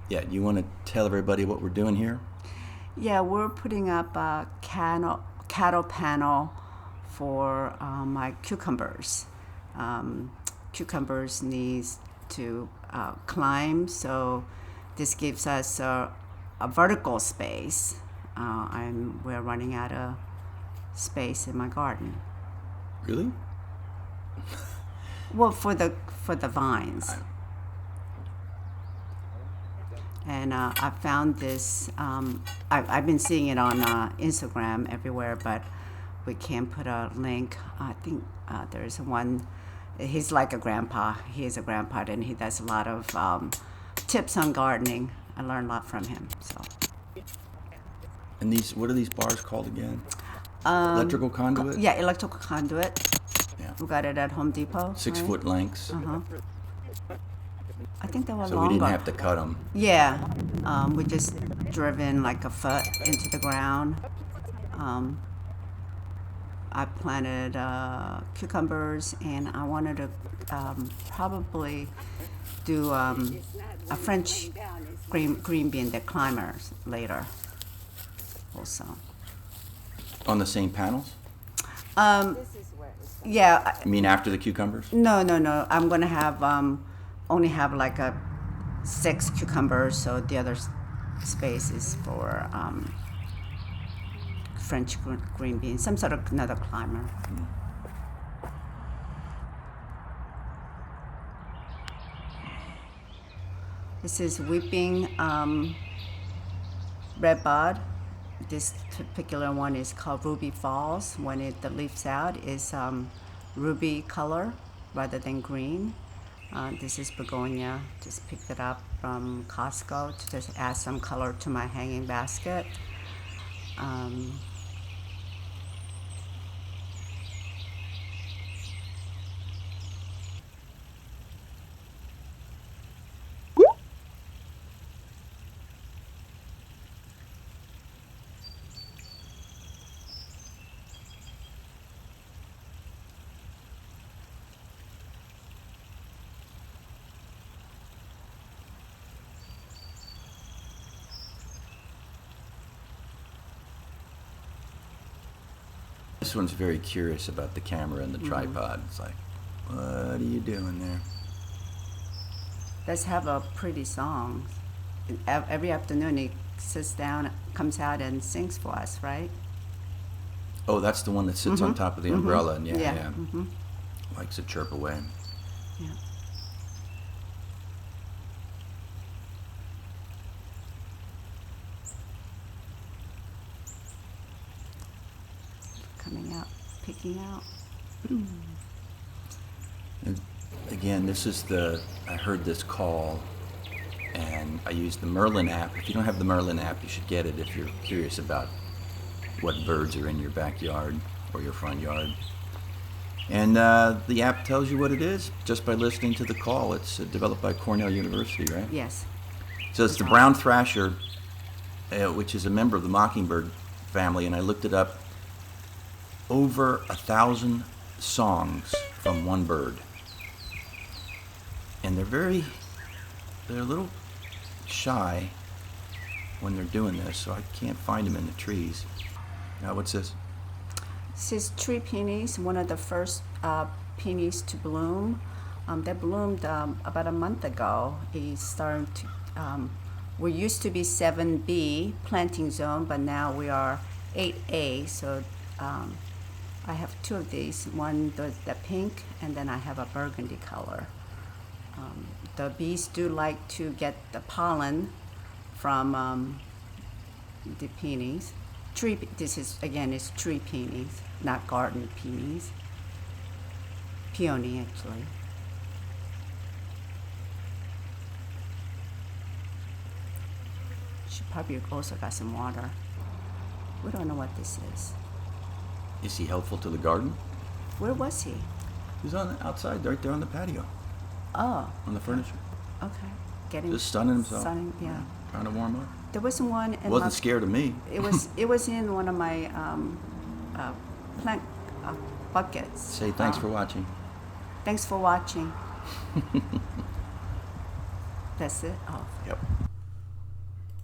Yeah, you want to tell everybody what we're doing here? Yeah, we're putting up a cattle panel for my cucumbers. Cucumbers needs to climb, so this gives us a vertical space. We're running out of space in my garden. Really? Well, for the vines. And I found this. I've been seeing it on Instagram everywhere, but we can't put a link. I think there's one. He's like a grandpa. He is a grandpa, and he does a lot of tips on gardening. I learned a lot from him. So. And what are these bars called again? Electrical conduit? Yeah, electrical conduit. Yeah. We got it at Home Depot. 6 right? foot lengths. I think they were So longer. we didn't have to cut them. Yeah, we just driven like a foot into the ground. I planted cucumbers, and I wanted to probably do a French green bean, the climbers, later also. On the same panels? Yeah, You mean after the cucumbers? no. I'm going to have only have like 6 cucumbers, so the other space is for French green beans, some sort of another climber. This is weeping red bud. This particular one is called Ruby Falls. When the leaves out, is ruby color rather than green. This is begonia. Just picked it up from Costco to just add some color to my hanging basket. This one's very curious about the camera and the tripod. It's like, what are you doing there? Let's have a pretty song. Every afternoon he sits down, comes out and sings for us, right? Oh, that's the one that sits on top of the umbrella. And Yeah. yeah. Likes to chirp away. Yeah. Coming out, picking out. And again, I heard this call, and I used the Merlin app. If you don't have the Merlin app, you should get it if you're curious about what birds are in your backyard or your front yard. And the app tells you what it is just by listening to the call. It's developed by Cornell University, right? Yes. So it's the brown thrasher, which is a member of the mockingbird family, and I looked it up. Over 1,000 songs from one bird. And they're a little shy when they're doing this, so I can't find them in the trees. Now, what's this? This is tree peonies, one of the first peonies to bloom. They bloomed about a month ago. It's starting to, we used to be 7B planting zone, but now we are 8A, so I have 2 of these. One, the pink, and then I have a burgundy color. The bees do like to get the pollen from the peonies. This is, again, is tree peonies, not garden peonies. Peony, actually. She probably also got some water. We don't know what this is. Is he helpful to the garden? Where was he? He's outside, right there on the patio, Oh, on the furniture. okay. Getting Just sunning himself. yeah. Trying to warm up. There was one in Wasn't scared of me. It was in one of my plant buckets. Say thanks for watching. Thanks for watching. That's it. Oh. Yep.